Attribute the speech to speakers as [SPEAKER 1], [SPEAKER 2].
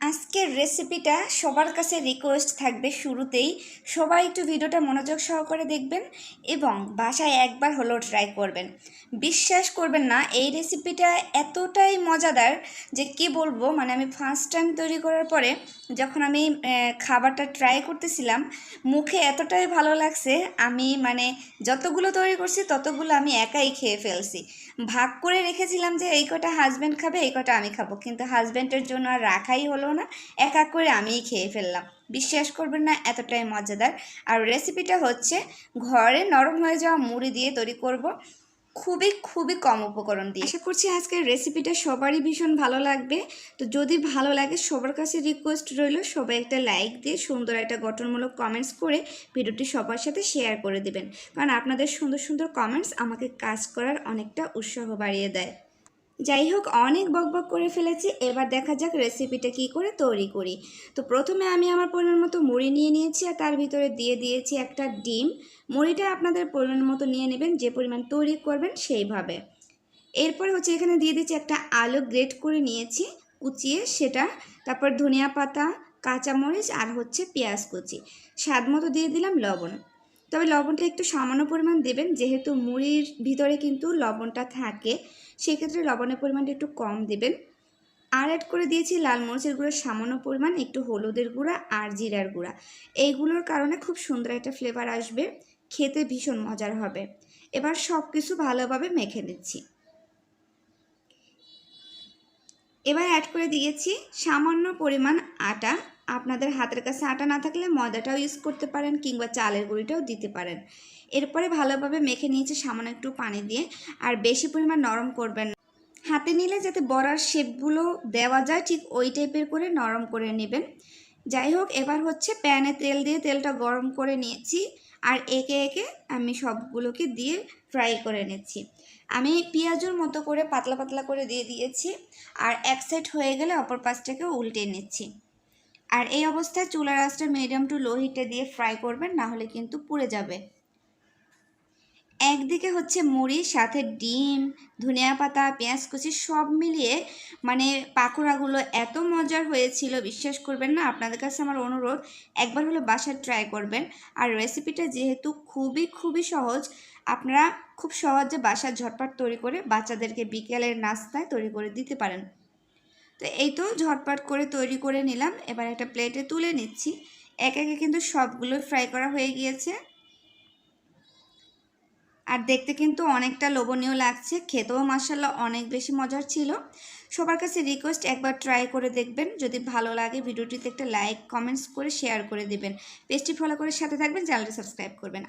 [SPEAKER 1] আজকের রেসিপিটা সবার কাছে রিকোয়েস্ট থাকবে শুরুতেই সবাই একটু ভিডিওটা মনোযোগ সহকারে দেখবেন এবং বাসায় একবার হলেও ট্রাই করবেন। বিশ্বাস করবেন না, এই রেসিপিটা এতটাই মজাদার যে কি বলবো। মানে আমি ফার্স্ট টাইম তৈরি করার পরে যখন আমি খাবারটা ট্রাই করতেছিলাম, মুখে এতটাই ভালো লাগছে, আমি যতগুলো তৈরি করছি ততগুলো আমি একাই খেয়ে ফেলছি। ভাগ করে রেখেছিলাম যে এই কটা হাজব্যান্ড খাবে, এই কটা আমি খাবো, কিন্তু হাজব্যান্ডের জন্য আর রাখাই হলো না, এক এক করে আমিই খেয়ে ফেললাম। বিশ্বাস করবেন না, এতটাই মজাদার। আর রেসিপিটা হচ্ছে ঘরে নরম হয়ে যাওয়া মুড়ি দিয়ে তৈরি করব, খুবই খুবই কম উপকরণ দিয়ে। আশা করছি আজকের রেসিপিটা সবারই ভীষণ ভালো লাগবে। তো যদি ভালো লাগে, সবার কাছে রিকোয়েস্ট রইল সবাই একটা লাইক দিয়ে সুন্দর একটা গঠনমূলক কমেন্টস করে ভিডিওটি সবার সাথে শেয়ার করে দেবেন, কারণ আপনাদের সুন্দর সুন্দর কমেন্টস আমাকে কাজ করার অনেকটা উৎসাহ বাড়িয়ে দেয়। যাই হোক, অনেক বকবক করে ফেলেছি, এবার দেখা যাক রেসিপিটা কি করে তৈরি করি। তো প্রথমে আমি আমার পরিমাণ মতো মুড়ি নিয়ে নিয়েছি আর তার ভিতরে দিয়ে দিয়েছি একটা ডিম। মুড়িটা আপনাদের পরিমাণ মতো নিয়ে নেবেন, যে পরিমাণ তৈরি করবেন সেইভাবে। এরপরে হচ্ছে এখানে দিয়ে দিচ্ছি একটা আলু গ্রেট করে নিয়েছি কুচিয়ে সেটা, তারপর ধনিয়া পাতা, কাঁচামরিচ আর হচ্ছে পেঁয়াজ কুচি, স্বাদ মতো দিয়ে দিলাম লবণ। তবে লবণটা একটু সামান্য পরিমাণ দেবেন, যেহেতু মুড়ির ভিতরে কিন্তু লবণটা থাকে, সেক্ষেত্রে লবণের পরিমাণটা একটু কম দেবেন। আর অ্যাড করে দিয়েছি লাল মরিচের গুঁড়ো সামান্য পরিমাণ, একটু হলুদের গুঁড়া আর জিরার গুঁড়া। এইগুলোর কারণে খুব সুন্দর একটা ফ্লেভার আসবে, খেতে ভীষণ মজার হবে। এবার সব কিছু ভালোভাবে মেখে নিচ্ছি। এবার অ্যাড করে দিয়েছি সামান্য পরিমাণ আটা। আপনাদের হাতের কাছে আটা না থাকলে ময়দাটাও ইউজ করতে পারেন, কিংবা চালের গুঁড়িটাও দিতে পারেন। এরপরে ভালোভাবে মেখে নিয়েছি সামান্য একটু পানি দিয়ে, আর বেশি পরিমাণ নরম করবেন না। হাতে নিলে যাতে বড়ার শেপগুলো দেওয়া যায় ঠিক ওই টাইপের করে নরম করে নেবেন। যাই হোক, এবার হচ্ছে প্যানে তেল দিয়ে তেলটা গরম করে নিয়েছি, আর একে একে আমি সবগুলোকে দিয়ে ফ্রাই করে নিচ্ছি। আমি পেঁয়াজের মতো করে পাতলা পাতলা করে দিয়ে দিয়েছি, আর এক সাইড হয়ে গেলে অপর পাশটাকে উল্টে নিচ্ছি। আর এই অবস্থায় চুলার আঁচটা মিডিয়াম টু লো হিটে দিয়ে ফ্রাই করবেন, না হলে কিন্তু পুড়ে যাবে। একদিকে হচ্ছে মুড়ি, সাথে ডিম, ধনিয়া পাতা, পেঁয়াজ কুচি সব মিলিয়ে পাকোড়াগুলো এত মজার হয়েছিল, বিশ্বাস করবেন না। আপনাদের কাছে আমার অনুরোধ, একবার হলে বাসায় ট্রাই করবেন। আর রেসিপিটা যেহেতু খুবই খুবই সহজ, আপনারা খুব সহজে বাসায় ঝটপট তৈরি করে বাচ্চাদেরকে বিকেলের নাস্তায় তৈরি করে দিতে পারেন। তো এই তো ঝটপট করে তৈরি করে নিলাম, এবার একটা প্লেটে তুলে নিচ্ছি। একে একে কিন্তু সবগুলো ফ্রাই করা হয়ে গিয়েছে, আর দেখতে কিন্তু অনেকটা লোভনীয় লাগছে, খেতেও মাশাআল্লাহ অনেক বেশি মজার ছিল। সবার কাছে রিকোয়েস্ট, একবার ট্রাই করে দেখবেন। যদি ভালো লাগে ভিডিওটিতে একটা লাইক কমেন্টস করে শেয়ার করে দেবেন। পেজটি ফলো করে সাথে থাকবেন, চ্যানেলটি সাবস্ক্রাইব করবেন।